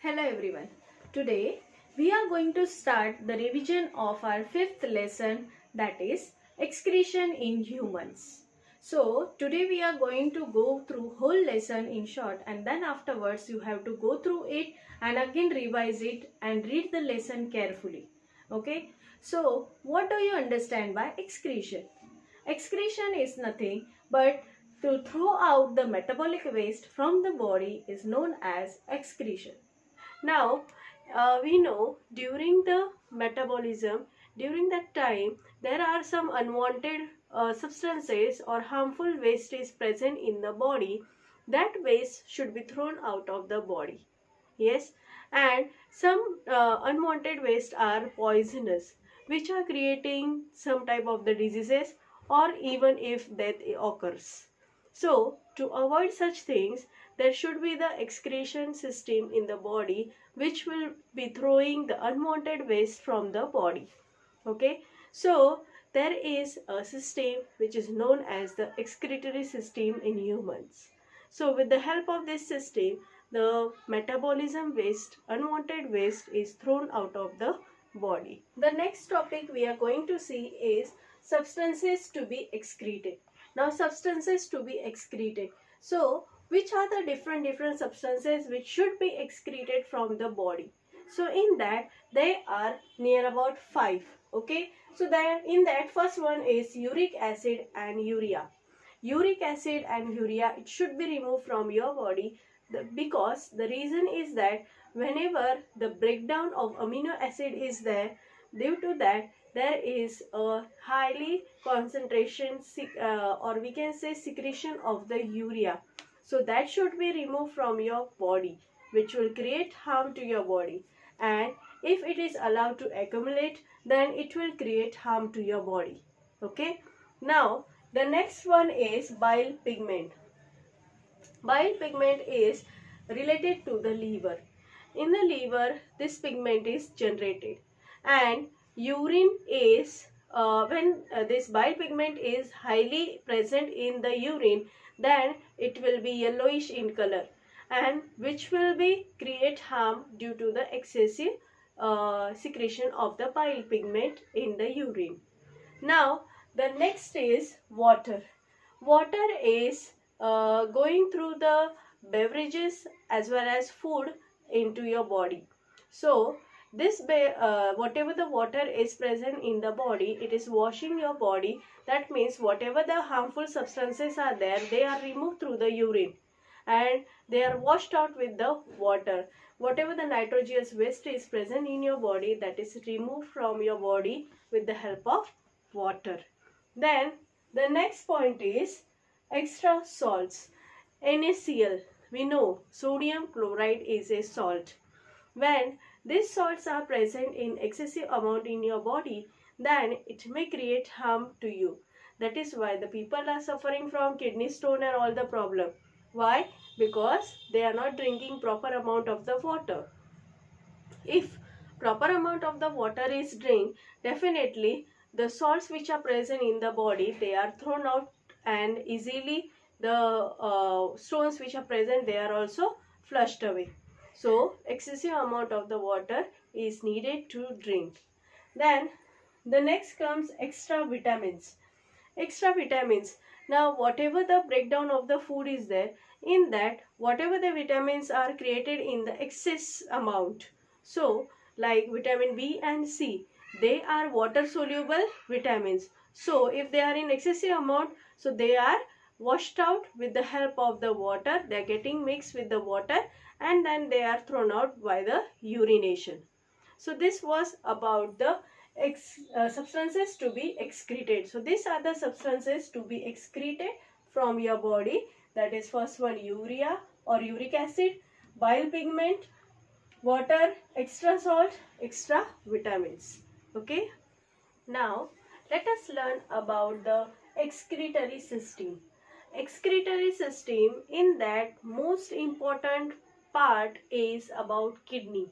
Hello everyone. Today we are going to start the revision of our fifth lesson, that is excretion in humans. So today we are going to go through whole lesson in short, and then afterwards you have to go through it and again revise it and read the lesson carefully. Okay. So what do you understand by excretion? Excretion is nothing but to throw out the metabolic waste from the body is known as excretion. Now, we know during the metabolism, during that time, there are some unwanted substances or harmful waste is present in the body. That waste should be thrown out of the body. Yes, and some unwanted waste are poisonous, which are creating some type of the diseases or even if death occurs. So, to avoid such things, there should be the excretion system in the body which will be throwing the unwanted waste from the body. Okay, so there is a system which is known as the excretory system in humans. So with the help of this system, the metabolism waste, unwanted waste is thrown out of the body. The next topic we are going to see is substances to be excreted. Now substances to be excreted. So which are the different substances which should be excreted from the body? So in that they are near about 5. Okay, so that in that first one is uric acid and urea. Uric acid and urea, it should be removed from your body because the reason is that whenever the breakdown of amino acid is there, due to that there is a highly concentration or we can say secretion of the urea. So that should be removed from your body, which will create harm to your body. And if it is allowed to accumulate, then it will create harm to your body. Okay. Now, the next one is bile pigment. Bile pigment is related to the liver. In the liver, this pigment is generated. And urine is, when this bile pigment is highly present in the urine, then it will be yellowish in color, and which will be create harm due to the excessive secretion of the bile pigment in the urine. Now the next is water. Water is going through the beverages as well as food into your body. So this whatever the water is present in the body, it is washing your body. That means whatever the harmful substances are there, they are removed through the urine and they are washed out with the water. Whatever the nitrogenous waste is present in your body, that is removed from your body with the help of water. Then the next point is extra salts. NaCl, we know sodium chloride is a salt. When these salts are present in excessive amount in your body, then it may create harm to you. That is why the people are suffering from kidney stone and all the problem. Why? Because they are not drinking proper amount of the water. If proper amount of the water is drink, definitely the salts which are present in the body, they are thrown out, and easily the stones which are present, they are also flushed away. So excessive amount of the water is needed to drink. Then the next comes extra vitamins. Extra vitamins. Now whatever the breakdown of the food is there, in that whatever the vitamins are created in the excess amount. So like vitamin B and C, they are water soluble vitamins. So if they are in excessive amount, so they are washed out with the help of the water. They are getting mixed with the water and then they are thrown out by the urination. So this was about the substances to be excreted. So these are the substances to be excreted from your body. That is first one urea or uric acid, bile pigment, water, extra salt, extra vitamins. Okay. Now let us learn about the excretory system. Excretory system, in that most important part is about kidney,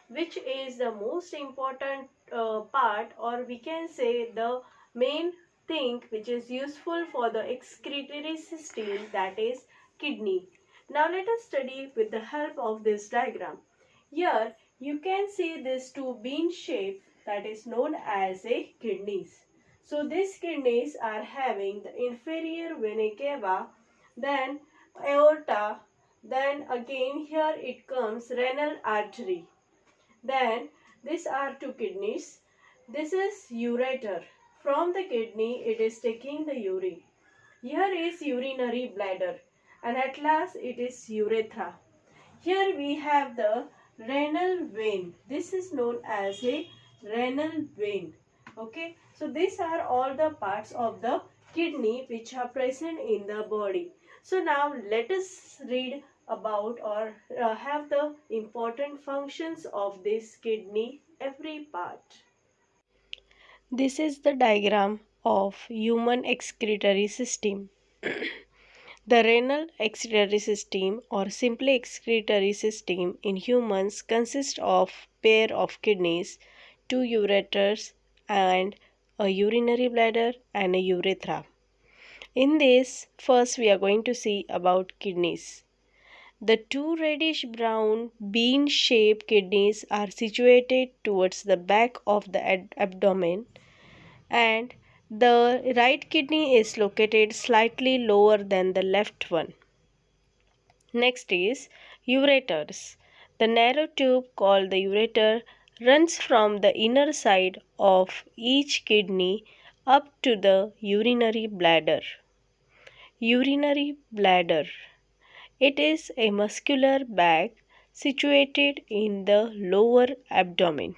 which is the most important part, or we can say the main thing which is useful for the excretory system, that is kidney. Now let us study with the help of this diagram. Here you can see these two bean shape that is known as a kidneys. So these kidneys are having the inferior vena cava, then aorta, then again here it comes renal artery. Then these are two kidneys. This is ureter. From the kidney it is taking the urine. Here is urinary bladder and at last it is urethra. Here we have the renal vein. This is known as a renal vein. Okay. So these are all the parts of the kidney which are present in the body. So now let us read about or have the important functions of this kidney, every part. This is the diagram of human excretory system. The renal excretory system or simply excretory system in humans consists of pair of kidneys, two ureters and a urinary bladder and a urethra. In this, first we are going to see about kidneys. The two reddish brown bean-shaped kidneys are situated towards the back of the abdomen, and the right kidney is located slightly lower than the left one. Next is ureters. The narrow tube called the ureter runs from the inner side of each kidney up to the urinary bladder. Urinary bladder. It is a muscular bag situated in the lower abdomen.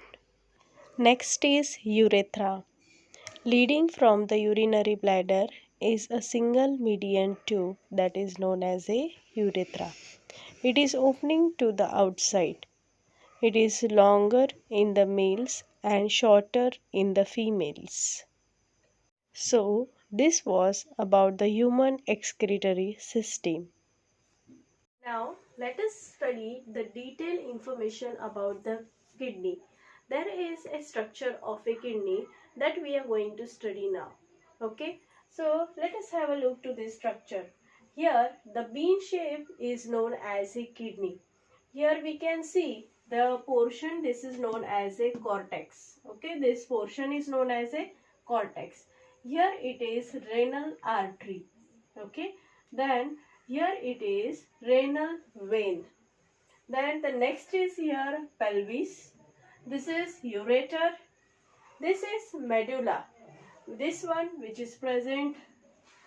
Next is urethra. Leading from the urinary bladder is a single median tube that is known as a urethra. It is opening to the outside. It is longer in the males and shorter in the females. So, this was about the human excretory system. Now, let us study the detailed information about the kidney. There is a structure of a kidney that we are going to study now. Okay, so let us have a look to this structure. Here, the bean shape is known as a kidney. Here we can see the portion, this is known as a cortex. Okay, this portion is known as a cortex. Here it is renal artery. Okay, then here it is renal vein. Then the next is here pelvis. This is ureter. This is medulla. This one which is present,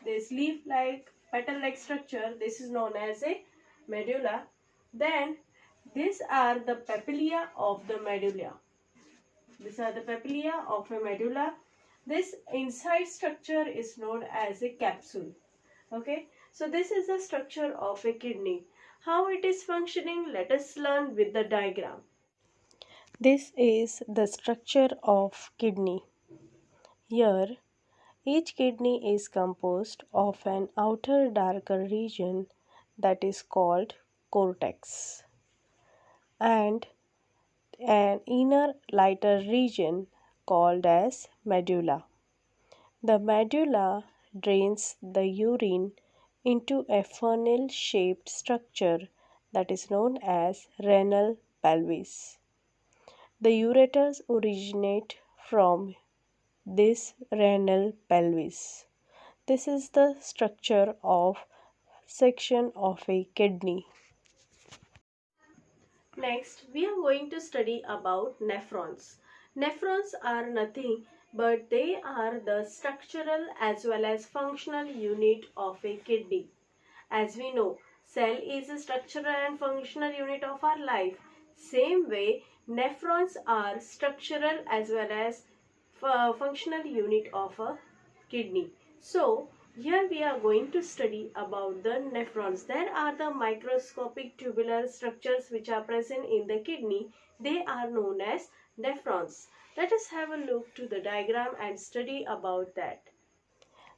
this leaf-like, petal-like structure, this is known as a medulla. Then these are the papillae of the medulla. These are the papillae of a medulla. This inside structure is known as a capsule. Okay, so this is the structure of a kidney. How it is functioning, let us learn with the diagram. This is the structure of kidney. Here, each kidney is composed of an outer darker region that is called cortex and an inner lighter region called as medulla. The medulla drains the urine into a funnel-shaped structure that is known as renal pelvis. The ureters originate from this renal pelvis. This is the structure of section of a kidney. Next, we are going to study about nephrons. Nephrons are nothing but they are the structural as well as functional unit of a kidney. As we know, cell is a structural and functional unit of our life. Same way, nephrons are structural as well as functional unit of a kidney. So, here we are going to study about the nephrons. There are the microscopic tubular structures which are present in the kidney. They are known as nephrons. Let us have a look to the diagram and study about that.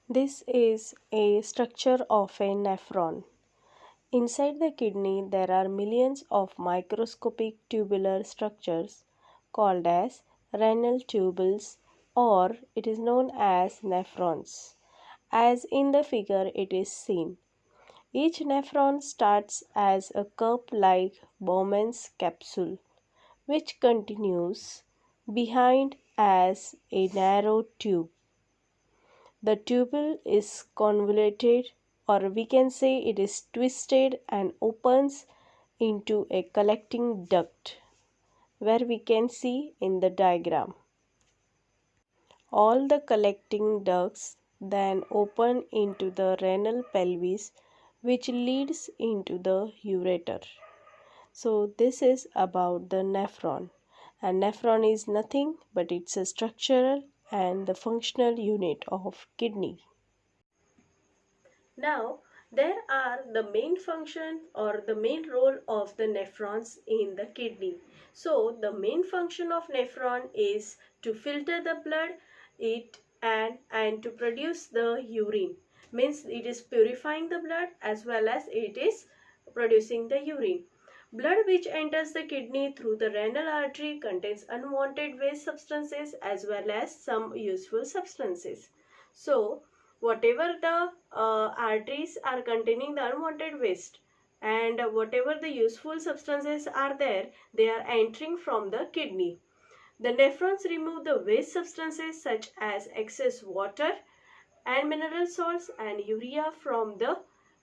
This is a structure of a nephron. Inside the kidney, there are millions of microscopic tubular structures called as renal tubules, or it is known as nephrons. As in the figure it is seen, each nephron starts as a cup-like Bowman's capsule. which continues behind as a narrow tube. The tubule is convoluted, or we can say it is twisted and opens into a collecting duct, where we can see in the diagram. All the collecting ducts then open into the renal pelvis, which leads into the ureter. So this is about the nephron, and nephron is nothing but it's a structural and the functional unit of kidney. Now, there are the main function or the main role of the nephrons in the kidney. So, the main function of nephron is to filter the blood, and to produce the urine. Means it is purifying the blood as well as it is producing the urine. Blood which enters the kidney through the renal artery contains unwanted waste substances as well as some useful substances. So, whatever the arteries are containing the unwanted waste, and whatever the useful substances are there, they are entering from the kidney. The nephrons remove the waste substances such as excess water and mineral salts and urea from the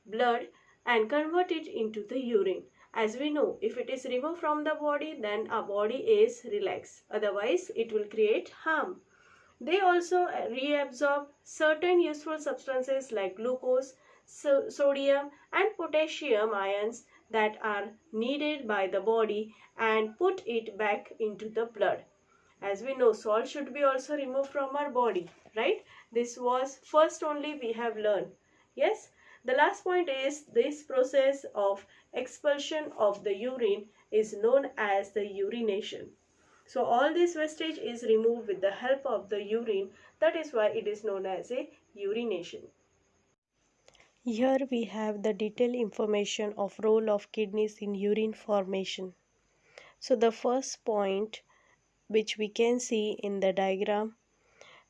blood and convert it into the urine. As we know, if it is removed from the body, then our body is relaxed. Otherwise, it will create harm. They also reabsorb certain useful substances like glucose, sodium and potassium ions that are needed by the body and put it back into the blood. As we know, salt should be also removed from our body, right? This was first only we have learned. Yes, the last point is this process of expulsion of the urine is known as the urination. So all this wastage is removed with the help of the urine. That is why it is known as a urination. Here we have the detailed information of role of kidneys in urine formation. So the first point which we can see in the diagram,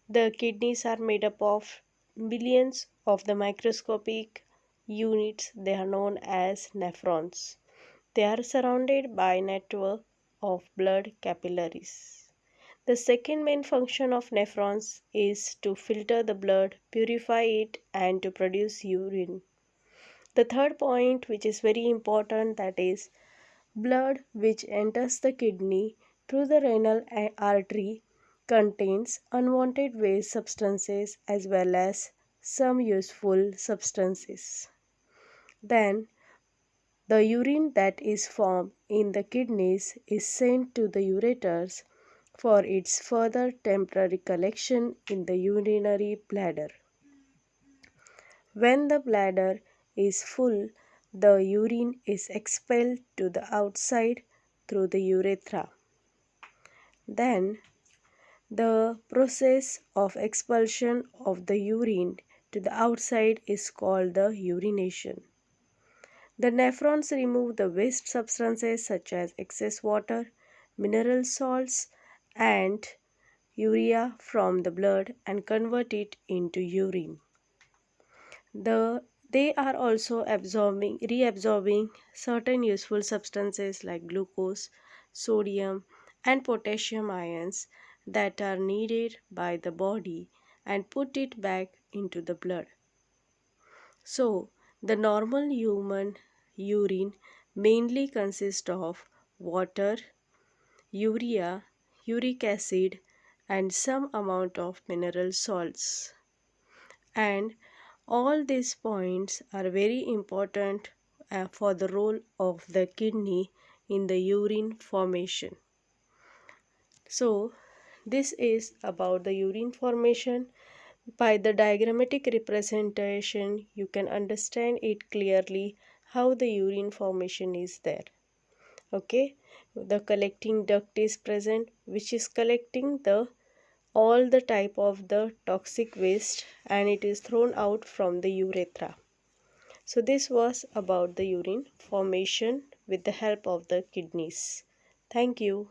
the kidneys are made up of billions of the microscopic units. They are known as nephrons. They are surrounded by a network of blood capillaries. The second main function of nephrons is to filter the blood, purify it, and to produce urine. The third point, which is very important, that is blood which enters the kidney through the renal artery contains unwanted waste substances as well as some useful substances. Then the urine that is formed in the kidneys is sent to the ureters for its further temporary collection in the urinary bladder. When the bladder is full, the urine is expelled to the outside through the urethra. Then, the process of expulsion of the urine to the outside is called the urination. The nephrons remove the waste substances such as excess water, mineral salts, and urea from the blood and convert it into urine. They are also reabsorbing certain useful substances like glucose, sodium, and potassium ions that are needed by the body and put it back into the blood. So, the normal human urine mainly consists of water, urea, uric acid, and some amount of mineral salts. And all these points are very important for the role of the kidney in the urine formation. So, this is about the urine formation. By the diagrammatic representation, you can understand it clearly how the urine formation is there. Okay, the collecting duct is present, which is collecting the all the type of the toxic waste, and it is thrown out from the urethra. So this was about the urine formation with the help of the kidneys. Thank you.